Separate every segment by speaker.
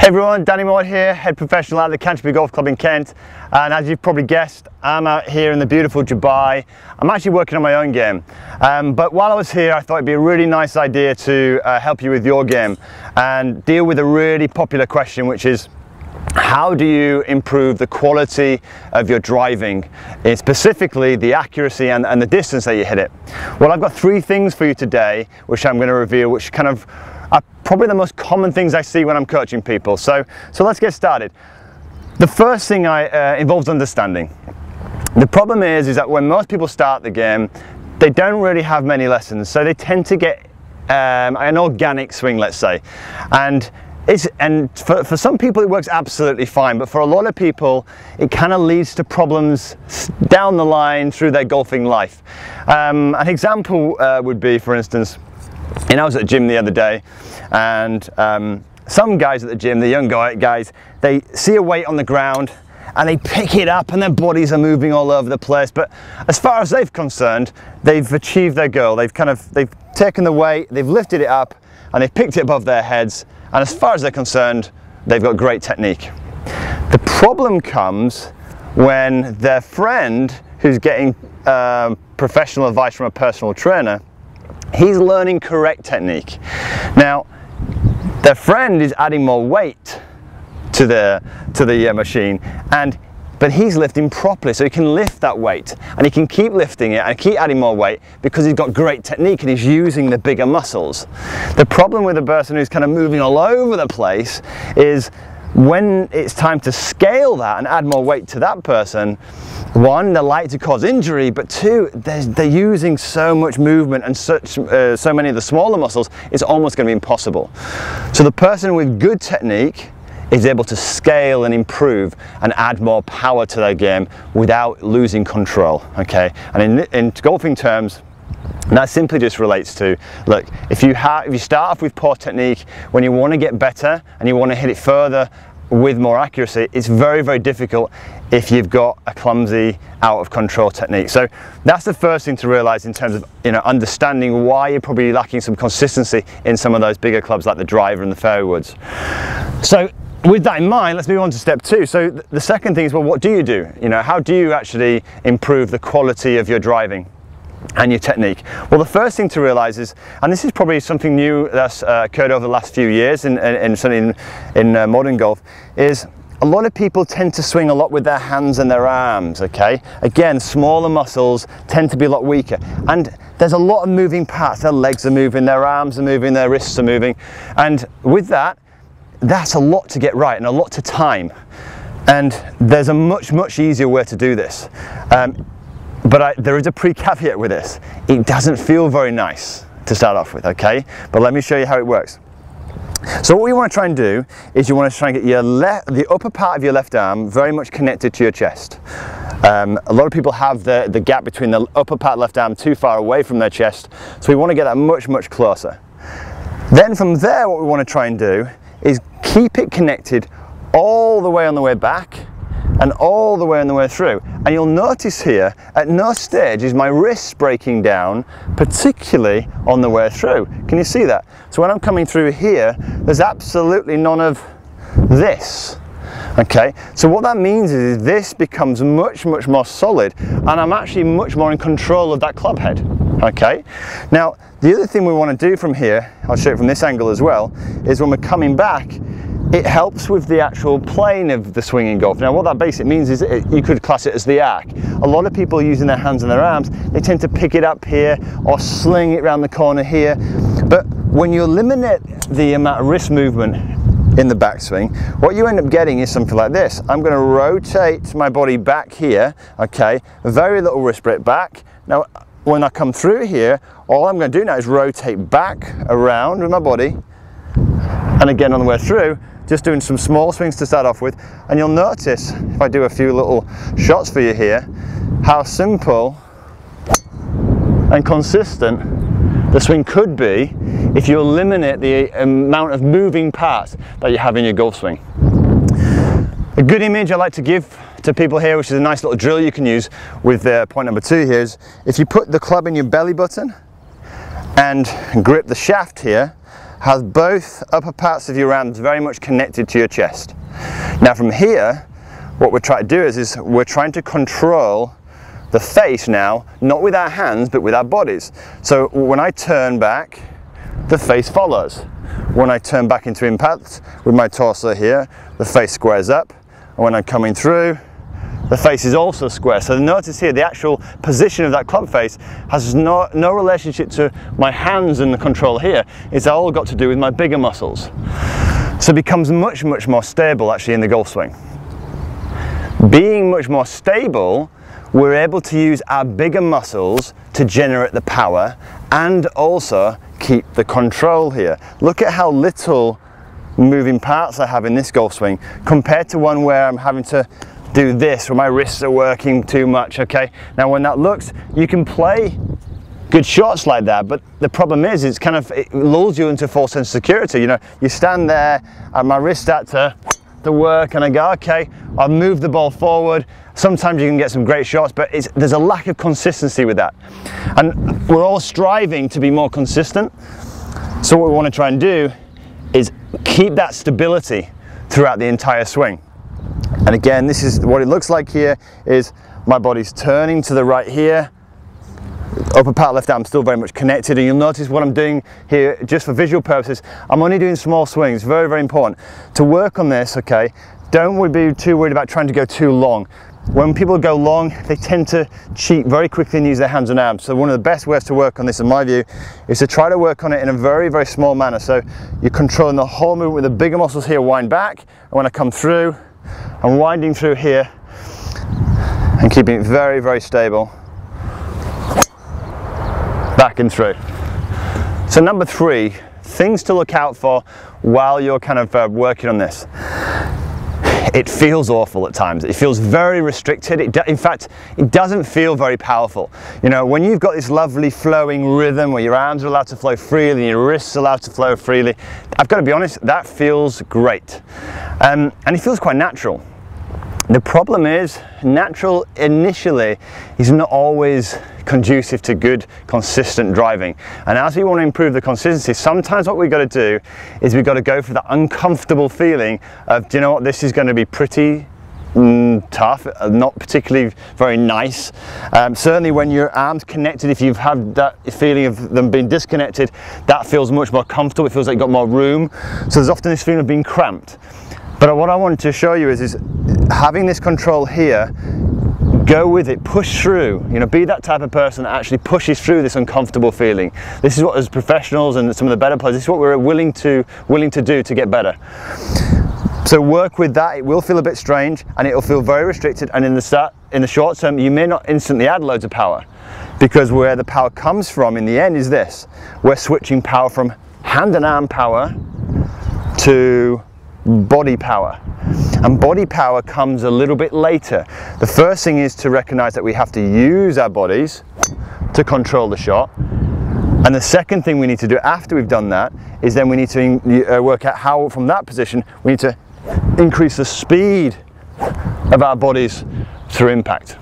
Speaker 1: Hey everyone, Danny Maude here, head professional at the Canterbury Golf Club in Kent, and as you've probably guessed, I'm out here in the beautiful Dubai. I'm actually working on my own game, but while I was here I thought it'd be a really nice idea to help you with your game and deal with a really popular question, which is how do you improve the quality of your driving, specifically the accuracy and the distance that you hit it. Well, I've got three things for you today which I'm going to reveal, which kind of are probably the most common things I see when I'm coaching people. So let's get started. The first thing involves understanding. The problem is that when most people start the game, they don't really have many lessons, so they tend to get an organic swing, let's say, and for some people it works absolutely fine, but for a lot of people it kind of leads to problems down the line through their golfing life. An example would be, for instance, I was at the gym the other day, and some guys at the gym, the young guys, they see a weight on the ground and they pick it up and their bodies are moving all over the place, but as far as they're concerned, they've achieved their goal. They've taken the weight, they've lifted it up and they've picked it above their heads, and as far as they're concerned, they've got great technique. The problem comes when their friend, who's getting professional advice from a personal trainer, he's learning correct technique. Now, their friend is adding more weight to the machine, but he's lifting properly, so he can lift that weight and he can keep lifting it and keep adding more weight because he's got great technique and he's using the bigger muscles. The problem with a person who's kind of moving all over the place is when it's time to scale that and add more weight to that person, one, they're likely to cause injury, but two, they're using so much movement and so many of the smaller muscles, it's almost going to be impossible. So the person with good technique is able to scale and improve and add more power to their game without losing control, okay? And in golfing terms, that simply just relates to, look, if you start off with poor technique, when you want to get better and you want to hit it further with more accuracy, it's very, very difficult if you've got a clumsy, out of control technique. So that's the first thing to realize in terms of understanding why you're probably lacking some consistency in some of those bigger clubs like the driver and the fairway woods. So with that in mind, let's move on to step two. So the second thing is, well, what do you do? How do you actually improve the quality of your driving and your technique? Well, the first thing to realize is, and this is probably something new that's occurred over the last few years in modern golf, is a lot of people tend to swing a lot with their hands and their arms, okay? Again, smaller muscles tend to be a lot weaker, and there's a lot of moving parts. Their legs are moving, their arms are moving, their wrists are moving, and with that, that's a lot to get right and a lot to time. And there's a much, much easier way to do this. But there is a pre-caveat with this. It doesn't feel very nice to start off with, okay? But let me show you how it works. So what you want to try and do is you want to try and get the upper part of your left arm very much connected to your chest. A lot of people have the gap between the upper part of the left arm too far away from their chest, so we want to get that much, much closer. Then from there, what we want to try and do is keep it connected all the way on the way back and all the way on the way through. And you'll notice here, at no stage is my wrist breaking down, particularly on the way through. Can you see that? So when I'm coming through here, there's absolutely none of this. Okay, so what that means is this becomes much, much more solid, and I'm actually much more in control of that club head. Okay, now the other thing we want to do from here, I'll show it from this angle as well, is when we're coming back, it helps with the actual plane of the swinging golf. Now what that basically means is you could class it as the arc. A lot of people using their hands and their arms, they tend to pick it up here or sling it around the corner here, but when you eliminate the amount of wrist movement in the backswing, what you end up getting is something like this. I'm going to rotate my body back here, okay, very little wrist break back. Now when I come through here, all I'm going to do now is rotate back around with my body, and again on the way through, just doing some small swings to start off with, and you'll notice, if I do a few little shots for you here, how simple and consistent the swing could be if you eliminate the amount of moving parts that you have in your golf swing. A good image I like to give to people here, which is a nice little drill you can use with point number two here, is if you put the club in your belly button and grip the shaft here, has both upper parts of your arms very much connected to your chest. Now from here, what we're trying to do is we're trying to control the face now, not with our hands, but with our bodies. So when I turn back, the face follows. When I turn back into impact with my torso here, the face squares up. And when I'm coming through, the face is also square. So notice here, the actual position of that club face has no relationship to my hands and the control here. It's all got to do with my bigger muscles. So it becomes much, much more stable actually in the golf swing. Being much more stable, we're able to use our bigger muscles to generate the power and also keep the control here. Look at how little moving parts I have in this golf swing compared to one where I'm having to do this, where my wrists are working too much, okay? Now when that looks, you can play good shots like that, but the problem is it lulls you into a false sense of security. You know, you stand there and my wrists start to work and I go, okay, I'll move the ball forward. Sometimes you can get some great shots, but there's a lack of consistency with that. And we're all striving to be more consistent. So what we want to try and do is keep that stability throughout the entire swing. And again, this is what it looks like here, is my body's turning to the right here. Upper part left arm still very much connected, and you'll notice what I'm doing here, just for visual purposes, I'm only doing small swings. Very, very important. To work on this, okay, don't be too worried about trying to go too long. When people go long, they tend to cheat very quickly and use their hands and arms. So one of the best ways to work on this, in my view, is to try to work on it in a very, very small manner. So you're controlling the whole movement with the bigger muscles here, wind back, and when I come through, I'm winding through here and keeping it very, very stable. Back and through. So number 3, things to look out for while you're kind of working on this. It feels awful at times. It feels very restricted. In fact, it doesn't feel very powerful. You know, when you've got this lovely flowing rhythm where your arms are allowed to flow freely and your wrists are allowed to flow freely, I've got to be honest, that feels great. And it feels quite natural. The problem is, natural initially is not always conducive to good, consistent driving. And as we want to improve the consistency, sometimes what we've got to do is we've got to go for that uncomfortable feeling of, do you know what, this is going to be pretty tough, not particularly very nice. Certainly when your arms connected, if you've had that feeling of them being disconnected, that feels much more comfortable. It feels like you've got more room. So there's often this feeling of being cramped. But what I wanted to show you is having this control here, go with it, push through, you know, be that type of person that actually pushes through this uncomfortable feeling. This is what, as professionals and some of the better players, this is what we're willing to do to get better. So work with that. It will feel a bit strange and it will feel very restricted, and in the short term you may not instantly add loads of power, because where the power comes from in the end is this. We're switching power from hand and arm power to body power, and body power comes a little bit later. The first thing is to recognize that we have to use our bodies to control the shot, and the second thing we need to do after we've done that is then we need to work out how, from that position, we need to increase the speed of our bodies through impact.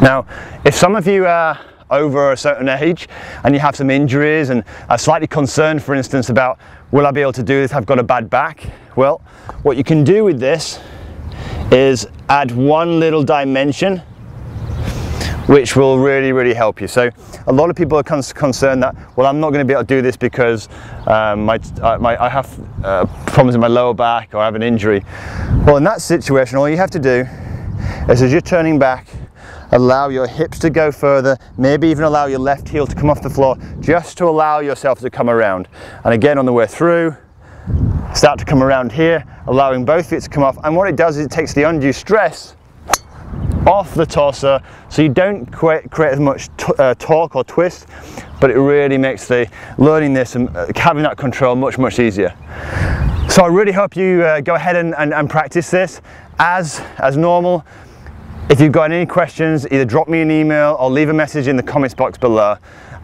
Speaker 1: Now, if some of you are over a certain age and you have some injuries and are slightly concerned, for instance, about will I be able to do this, I've got a bad back, well, what you can do with this is add one little dimension which will really, really help you. So a lot of people are concerned that, well, I'm not going to be able to do this because I have problems in my lower back, or I have an injury. Well, in that situation, all you have to do is, as you're turning back, allow your hips to go further, maybe even allow your left heel to come off the floor, just to allow yourself to come around. And again, on the way through, start to come around here, allowing both feet to come off. And what it does is it takes the undue stress off the torso, so you don't create as much torque or twist, but it really makes the learning this and having that control much, much easier. So I really hope you go ahead and practice this as normal. If you've got any questions, either drop me an email or leave a message in the comments box below,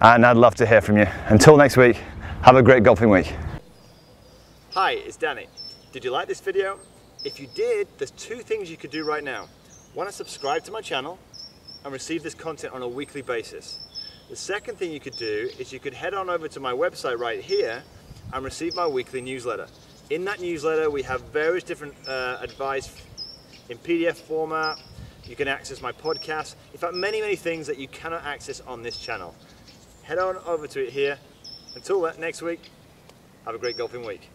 Speaker 1: and I'd love to hear from you. Until next week, have a great golfing week. Hi, it's Danny. Did you like this video? If you did, there's 2 things you could do right now. 1, subscribe to my channel and receive this content on a weekly basis. The second thing you could do is you could head on over to my website right here, and receive my weekly newsletter. In that newsletter, we have various different advice in PDF format. You can access my podcast. In fact, many things that you cannot access on this channel. Head on over to it here. Until next week, have a great golfing week.